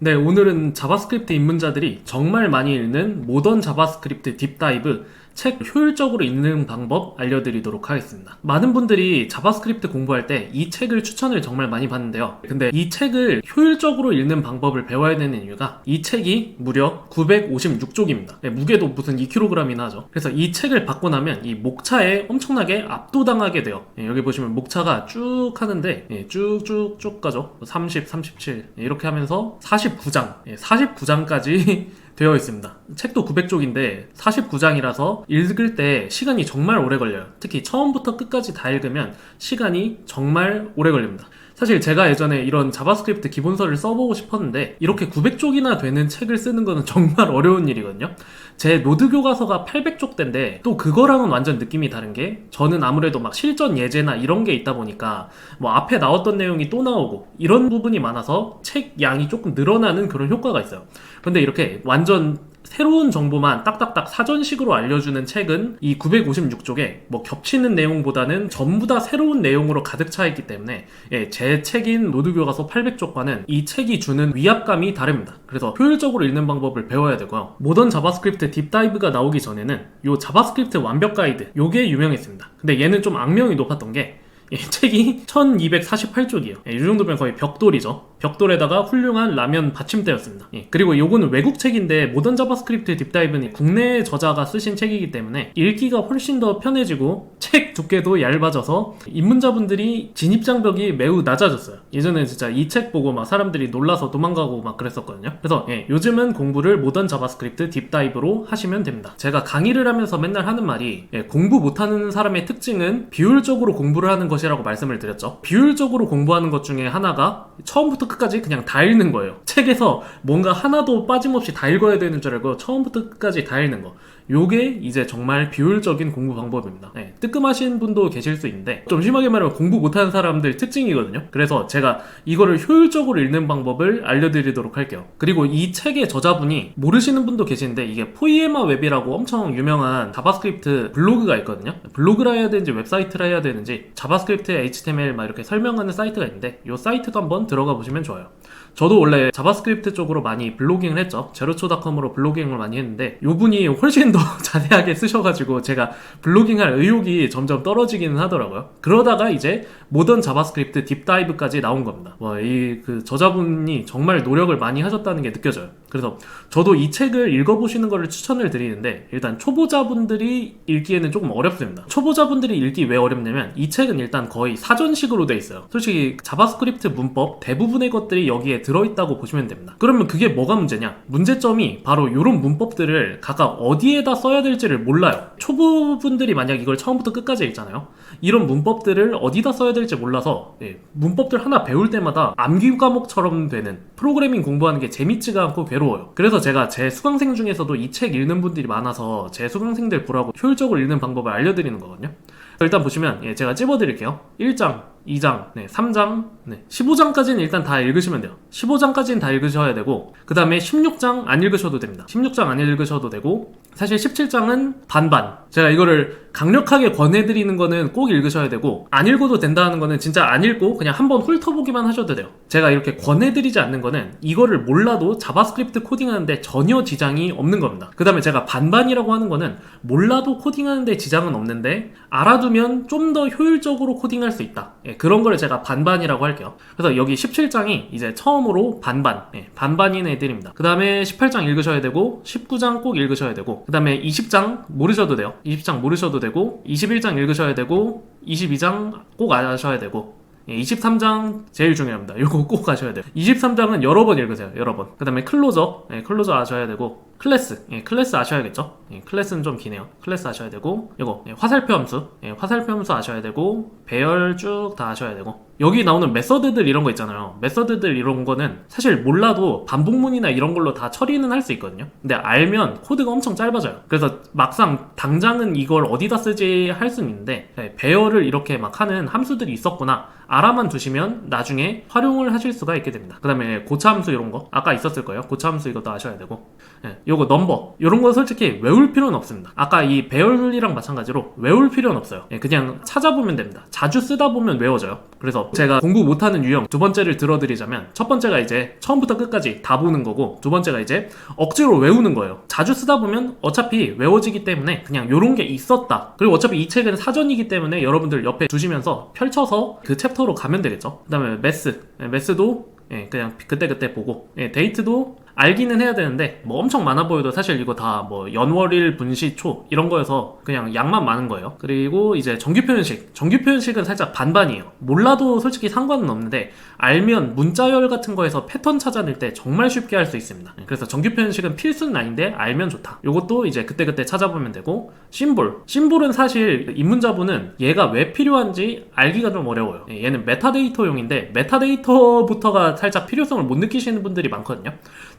네, 오늘은 자바스크립트 입문자들이 정말 많이 읽는 모던 자바스크립트 딥다이브 책 효율적으로 읽는 방법 알려드리도록 하겠습니다. 많은 분들이 자바스크립트 공부할 때 이 책을 추천을 정말 많이 받는데요. 근데 이 책을 효율적으로 읽는 방법을 배워야 되는 이유가 이 책이 무려 956쪽입니다. 무게도 무슨 2kg이나 하죠. 그래서 이 책을 받고 나면 이 목차에 엄청나게 압도당하게 돼요. 여기 보시면 목차가 쭉 하는데 쭉쭉쭉 가죠. 30, 37 이렇게 하면서 49장, 49장까지 되어 있습니다. 책도 900쪽인데 49장이라서 읽을 때 시간이 정말 오래 걸려요. 특히 처음부터 끝까지 다 읽으면 시간이 정말 오래 걸립니다. 사실 제가 예전에 이런 자바스크립트 기본서를 써보고 싶었는데 이렇게 900쪽이나 되는 책을 쓰는 거는 정말 어려운 일이거든요. 제 노드 교과서가 800쪽대인데 또 그거랑은 완전 느낌이 다른 게 저는 아무래도 막 실전 예제나 이런 게 있다 보니까 뭐 앞에 나왔던 내용이 또 나오고 이런 부분이 많아서 책 양이 조금 늘어나는 그런 효과가 있어요. 근데 이렇게 완전 새로운 정보만 딱딱딱 사전식으로 알려주는 책은 이 956쪽에 뭐 겹치는 내용보다는 전부 다 새로운 내용으로 가득 차 있기 때문에 제 책인 노드교과서 800쪽과는 이 책이 주는 위압감이 다릅니다. 그래서 효율적으로 읽는 방법을 배워야 되고요. 모던 자바스크립트 딥다이브가 나오기 전에는 요 자바스크립트 완벽 가이드 요게 유명했습니다. 근데 얘는 좀 악명이 높았던 게 책이 1248쪽이에요. 이 정도면 거의 벽돌이죠. 벽돌에다가 훌륭한 라면 받침대였습니다. 그리고 요거는 외국 책인데 모던 자바스크립트 딥다이브는 국내 저자가 쓰신 책이기 때문에 읽기가 훨씬 더 편해지고 책 두께도 얇아져서 입문자분들이 진입장벽이 매우 낮아졌어요. 예전에 진짜 이 책 보고 막 사람들이 놀라서 도망가고 막 그랬었거든요. 그래서 요즘은 공부를 모던 자바스크립트 딥다이브로 하시면 됩니다. 제가 강의를 하면서 맨날 하는 말이 공부 못하는 사람의 특징은 비효율적으로 공부를 하는 것이라고 말씀을 드렸죠. 비효율적으로 공부하는 것 중에 하나가 처음부터 끝까지 그냥 다 읽는 거예요. 책에서 뭔가 하나도 빠짐없이 다 읽어야 되는 줄 알고 처음부터 끝까지 다 읽는 거. 요게 이제 정말 비효율적인 공부 방법입니다. 뜨끔하신 분도 계실 수 있는데 좀 심하게 말하면 공부 못하는 사람들 특징이거든요. 그래서 제가 이거를 효율적으로 읽는 방법을 알려드리도록 할게요. 그리고 이 책의 저자분이 모르시는 분도 계시는데 이게 포이에마 웹이라고 엄청 유명한 자바스크립트 블로그가 있거든요. 블로그라 해야 되는지 웹사이트라 해야 되는지 자바스크립트 HTML 막 이렇게 설명하는 사이트가 있는데 이 사이트도 한번 들어가 보시면 좋아요. 저도 원래 자바스크립트 쪽으로 많이 블로깅을 했죠. 제로초닷컴으로 블로깅을 많이 했는데 이분이 훨씬 더 자세하게 쓰셔가지고 제가 블로깅할 의욕이 점점 떨어지기는 하더라고요. 그러다가 이제 모던 자바스크립트 딥다이브까지 나온 겁니다. 이 저자분이 정말 노력을 많이 하셨다는 게 느껴져요. 그래서 저도 이 책을 읽어보시는 거를 추천을 드리는데 일단 초보자분들이 읽기에는 조금 어렵습니다. 초보자분들이 읽기 왜 어렵냐면 이 책은 일단 거의 사전식으로 돼 있어요. 솔직히 자바스크립트 문법 대부분의 것들이 여기에 들어있다고 보시면 됩니다. 그러면 그게 뭐가 문제냐? 문제점이 바로 이런 문법들을 각각 어디에다 써야 될지를 몰라요. 초보분들이 만약 이걸 처음부터 끝까지 읽잖아요. 이런 문법들을 어디다 써야 될지 몰라서 문법들 하나 배울 때마다 암기 과목처럼 되는 프로그래밍 공부하는 게 재밌지가 않고 괴로워요. 그래서 제가 제 수강생 중에서도 이 책 읽는 분들이 많아서 제 수강생들 보라고 효율적으로 읽는 방법을 알려드리는 거거든요. 일단 보시면 제가 찝어드릴게요. 1장, 2장, 3장, 15장까지는 일단 다 읽으시면 돼요. 15장까지는 다 읽으셔야 되고 그 다음에 16장 안 읽으셔도 됩니다. 16장 안 읽으셔도 되고 사실 17장은 반반. 제가 이거를 강력하게 권해드리는 거는 꼭 읽으셔야 되고 안 읽어도 된다는 거는 진짜 안 읽고 그냥 한번 훑어보기만 하셔도 돼요. 제가 이렇게 권해드리지 않는 거는 이거를 몰라도 자바스크립트 코딩하는데 전혀 지장이 없는 겁니다. 그 다음에 제가 반반이라고 하는 거는 몰라도 코딩하는데 지장은 없는데 알아두면 좀 더 효율적으로 코딩할 수 있다. 그런 거를 제가 반반이라고 할게요. 그래서 여기 17장이 이제 처음으로 반반인 애들입니다. 그 다음에 18장 읽으셔야 되고 19장 꼭 읽으셔야 되고 그 다음에 20장 모르셔도 돼요. 20장 모르셔도 되고 21장 읽으셔야 되고 22장 꼭 아셔야 되고 23장 제일 중요합니다. 이거 꼭 가셔야 돼요. 23장은 여러 번 읽으세요. 여러 번. 그 다음에 클로저 아셔야 되고 클래스 아셔야겠죠. 클래스는 좀 기네요. 클래스 아셔야 되고 이거 화살표 함수 아셔야 되고 배열 쭉 다 아셔야 되고 여기 나오는 메서드들 이런 거 있잖아요. 메서드들 이런 거는 사실 몰라도 반복문이나 이런 걸로 다 처리는 할 수 있거든요. 근데 알면 코드가 엄청 짧아져요. 그래서 막상 당장은 이걸 어디다 쓰지 할 수는 있는데 배열을 이렇게 막 하는 함수들이 있었구나 알아만 두시면 나중에 활용을 하실 수가 있게 됩니다. 그 다음에 고차함수 이런 거 아까 있었을 거예요. 고차함수 이것도 아셔야 되고 요거 넘버 요런 거 솔직히 외울 필요는 없습니다. 아까 이 배열이랑 마찬가지로 외울 필요는 없어요. 그냥 찾아보면 됩니다. 자주 쓰다 보면 외워져요. 그래서 제가 공부 못하는 유형 두 번째를 들어드리자면, 첫 번째가 이제 처음부터 끝까지 다 보는 거고, 두 번째가 이제 억지로 외우는 거예요. 자주 쓰다 보면 어차피 외워지기 때문에 그냥 요런 게 있었다. 그리고 어차피 이 책은 사전이기 때문에 여러분들 옆에 두시면서 펼쳐서 그 챕터로 가면 되겠죠. 그 다음에 매스도 그냥 그때그때 보고, 데이트도 알기는 해야 되는데 뭐 엄청 많아 보여도 사실 이거 다 뭐 연월일 분시초 이런 거여서 그냥 양만 많은 거예요. 그리고 이제 정규 표현식은 살짝 반반이에요. 몰라도 솔직히 상관은 없는데 알면 문자열 같은 거에서 패턴 찾아낼 때 정말 쉽게 할 수 있습니다. 그래서 정규 표현식은 필수는 아닌데 알면 좋다. 요것도 이제 그때그때 찾아보면 되고, 심볼은 사실 입문자분은 얘가 왜 필요한지 알기가 좀 어려워요. 얘는 메타데이터용인데 메타데이터부터가 살짝 필요성을 못 느끼시는 분들이 많거든요.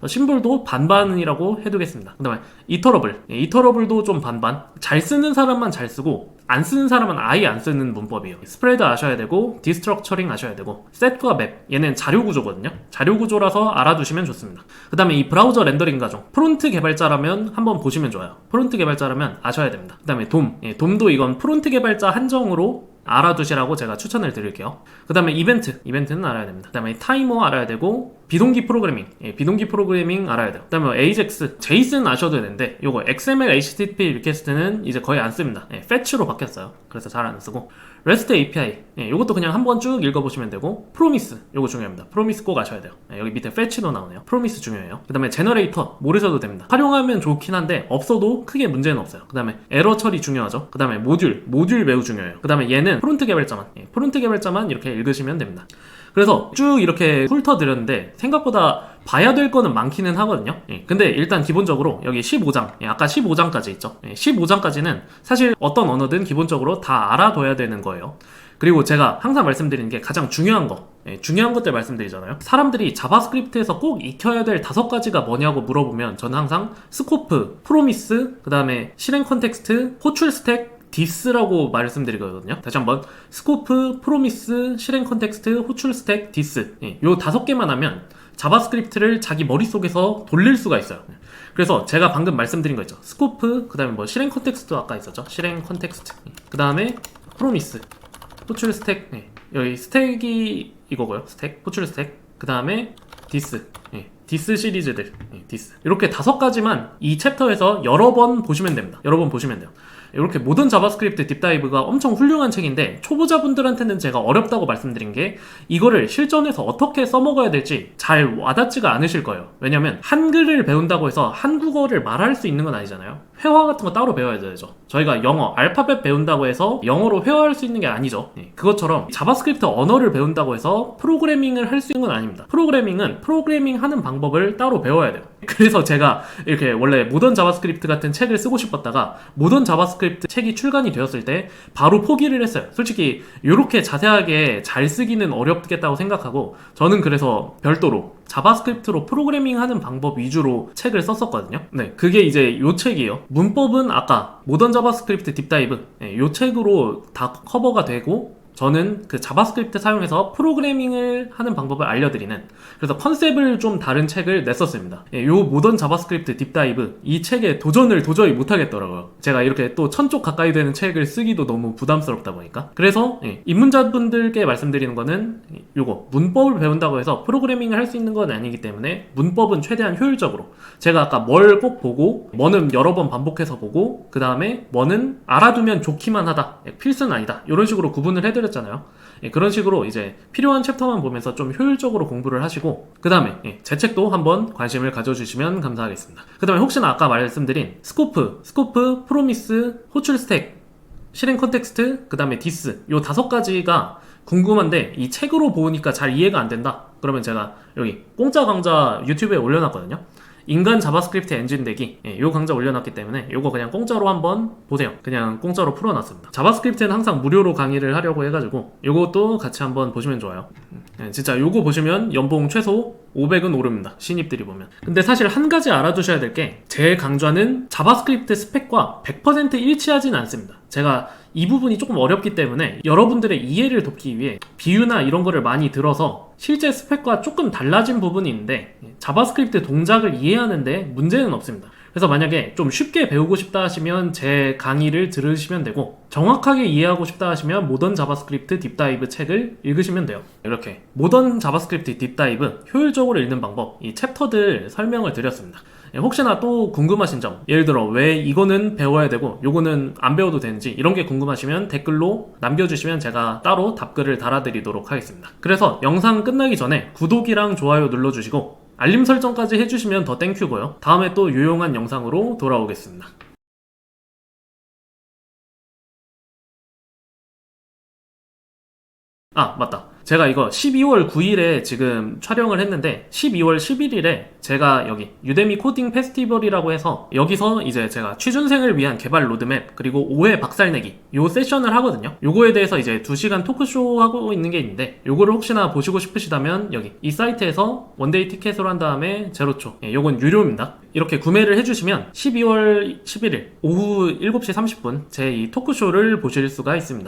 심볼도 반반이라고 해두겠습니다. 그 다음에 이터러블도 좀 반반. 잘 쓰는 사람만 잘 쓰고 안 쓰는 사람은 아예 안 쓰는 문법이에요. 스프레드 아셔야 되고 디스트럭처링 아셔야 되고, 셋과 맵 얘는 자료 구조거든요. 자료 구조라서 알아두시면 좋습니다. 그 다음에 이 브라우저 렌더링 과정, 프론트 개발자라면 한번 보시면 좋아요. 프론트 개발자라면 아셔야 됩니다. 그 다음에 돔도 이건 프론트 개발자 한정으로 알아두시라고 제가 추천을 드릴게요. 그 다음에 이벤트는 알아야 됩니다. 그 다음에 타이머 알아야 되고, 비동기 프로그래밍 알아야 돼요. 그 다음에 AJAX, 제이슨 아셔도 되는데 요거 XML HTTP 리퀘스트는 이제 거의 안 씁니다. fetch로 바뀌었어요. 그래서 잘 안 쓰고, REST API 요것도 그냥 한번 쭉 읽어보시면 되고, 프로미스 요거 중요합니다. 프로미스 꼭 아셔야 돼요. 여기 밑에 fetch도 나오네요. 프로미스 중요해요. 그 다음에 제너레이터 모르셔도 됩니다. 활용하면 좋긴 한데 없어도 크게 문제는 없어요. 그 다음에 에러 처리 중요하죠. 그 다음에 모듈 매우 중요해요. 그 다음에 얘는 프론트 개발자만 이렇게 읽으시면 됩니다. 그래서 쭉 이렇게 훑어드렸는데 생각보다 봐야 될 거는 많기는 하거든요. 근데 일단 기본적으로 여기 15장, 아까 15장까지 있죠. 15장까지는 사실 어떤 언어든 기본적으로 다 알아둬야 되는 거예요. 그리고 제가 항상 말씀드리는 게 가장 중요한 것들 말씀드리잖아요. 사람들이 자바스크립트에서 꼭 익혀야 될 5가지가 뭐냐고 물어보면 저는 항상 스코프, 프로미스, 그 다음에 실행 컨텍스트, 호출 스택, 디스라고 말씀드리거든요. 다시 한번, 스코프, 프로미스, 실행 컨텍스트, 호출 스택, 디스. 요 5개만 하면 자바스크립트를 자기 머릿속에서 돌릴 수가 있어요. 그래서 제가 방금 말씀드린 거 있죠. 스코프, 그 다음에 뭐 실행 컨텍스트도 아까 있었죠. 실행 컨텍스트. 그 다음에 프로미스, 호출 스택. 여기 스택이 이거고요. 스택, 호출 스택. 그 다음에 디스. 디스 시리즈들. 디스. 이렇게 5가지만 이 챕터에서 여러 번 보시면 됩니다. 이렇게 모던 자바스크립트 딥다이브가 엄청 훌륭한 책인데, 초보자분들한테는 제가 어렵다고 말씀드린 게 이거를 실전에서 어떻게 써먹어야 될지 잘 와닿지가 않으실 거예요. 왜냐면 한글을 배운다고 해서 한국어를 말할 수 있는 건 아니잖아요. 회화 같은 거 따로 배워야 되죠. 저희가 영어, 알파벳 배운다고 해서 영어로 회화할 수 있는 게 아니죠. 그것처럼 자바스크립트 언어를 배운다고 해서 프로그래밍을 할 수 있는 건 아닙니다. 프로그래밍은 프로그래밍 하는 방법을 따로 배워야 돼요. 그래서 제가 이렇게 원래 모던 자바스크립트 같은 책을 쓰고 싶었다가 모던 자바스크립트 책이 출간이 되었을 때 바로 포기를 했어요. 솔직히 이렇게 자세하게 잘 쓰기는 어렵겠다고 생각하고, 저는 그래서 별도로 자바스크립트로 프로그래밍 하는 방법 위주로 책을 썼었거든요. 그게 이제 요 책이에요. 문법은 아까 모던 자바스크립트 딥다이브 요 책으로 다 커버가 되고, 저는 그 자바스크립트 사용해서 프로그래밍을 하는 방법을 알려드리는, 그래서 컨셉을 좀 다른 책을 냈었습니다. 요 모던 자바스크립트 딥다이브 이 책에 도전을 도저히 못하겠더라고요. 제가 이렇게 또 1000쪽 가까이 되는 책을 쓰기도 너무 부담스럽다 보니까. 그래서 입문자분들께 말씀드리는 거는 요거, 문법을 배운다고 해서 프로그래밍을 할 수 있는 건 아니기 때문에 문법은 최대한 효율적으로, 제가 아까 뭘 꼭 보고, 뭐는 여러 번 반복해서 보고, 그 다음에 뭐는 알아두면 좋기만 하다, 필수는 아니다, 이런 식으로 구분을 해드렸 잖아요. 그런 식으로 이제 필요한 챕터만 보면서 좀 효율적으로 공부를 하시고, 그 다음에 제 책도 한번 관심을 가져주시면 감사하겠습니다. 그 다음에 혹시나 아까 말씀드린 스코프, 프로미스, 호출 스택, 실행 컨텍스트, 그 다음에 디스, 요 5가지가 궁금한데 이 책으로 보니까 잘 이해가 안 된다, 그러면 제가 여기 공짜 강좌 유튜브에 올려놨거든요. 인간 자바스크립트 엔진 대기, 요 강좌 올려놨기 때문에 요거 그냥 공짜로 한번 보세요. 그냥 공짜로 풀어놨습니다. 자바스크립트는 항상 무료로 강의를 하려고 해가지고 요것도 같이 한번 보시면 좋아요. 진짜 요거 보시면 연봉 최소 500은 오릅니다. 신입들이 보면. 근데 사실 한 가지 알아두셔야 될 게, 제 강좌는 자바스크립트 스펙과 100% 일치하진 않습니다. 제가 이 부분이 조금 어렵기 때문에 여러분들의 이해를 돕기 위해 비유나 이런 거를 많이 들어서 실제 스펙과 조금 달라진 부분이 있는데, 자바스크립트 동작을 이해하는데 문제는 없습니다. 그래서 만약에 좀 쉽게 배우고 싶다 하시면 제 강의를 들으시면 되고, 정확하게 이해하고 싶다 하시면 모던 자바스크립트 딥다이브 책을 읽으시면 돼요. 이렇게 모던 자바스크립트 딥다이브 효율적으로 읽는 방법, 이 챕터들 설명을 드렸습니다. 혹시나 또 궁금하신 점, 예를 들어 왜 이거는 배워야 되고 요거는 안 배워도 되는지 이런 게 궁금하시면 댓글로 남겨주시면 제가 따로 답글을 달아드리도록 하겠습니다. 그래서 영상 끝나기 전에 구독이랑 좋아요 눌러주시고 알림 설정까지 해주시면 더 땡큐고요. 다음에 또 유용한 영상으로 돌아오겠습니다. 아, 맞다. 제가 이거 12월 9일에 지금 촬영을 했는데 12월 11일에 제가 여기 유데미 코딩 페스티벌이라고 해서 여기서 이제 제가 취준생을 위한 개발 로드맵 그리고 5회 박살내기 요 세션을 하거든요. 요거에 대해서 이제 2시간 토크쇼 하고 있는 게 있는데 요거를 혹시나 보시고 싶으시다면 여기 이 사이트에서 원데이 티켓으로 한 다음에 제로초, 요건 유료입니다. 이렇게 구매를 해주시면 12월 11일 오후 7시 30분 제 이 토크쇼를 보실 수가 있습니다.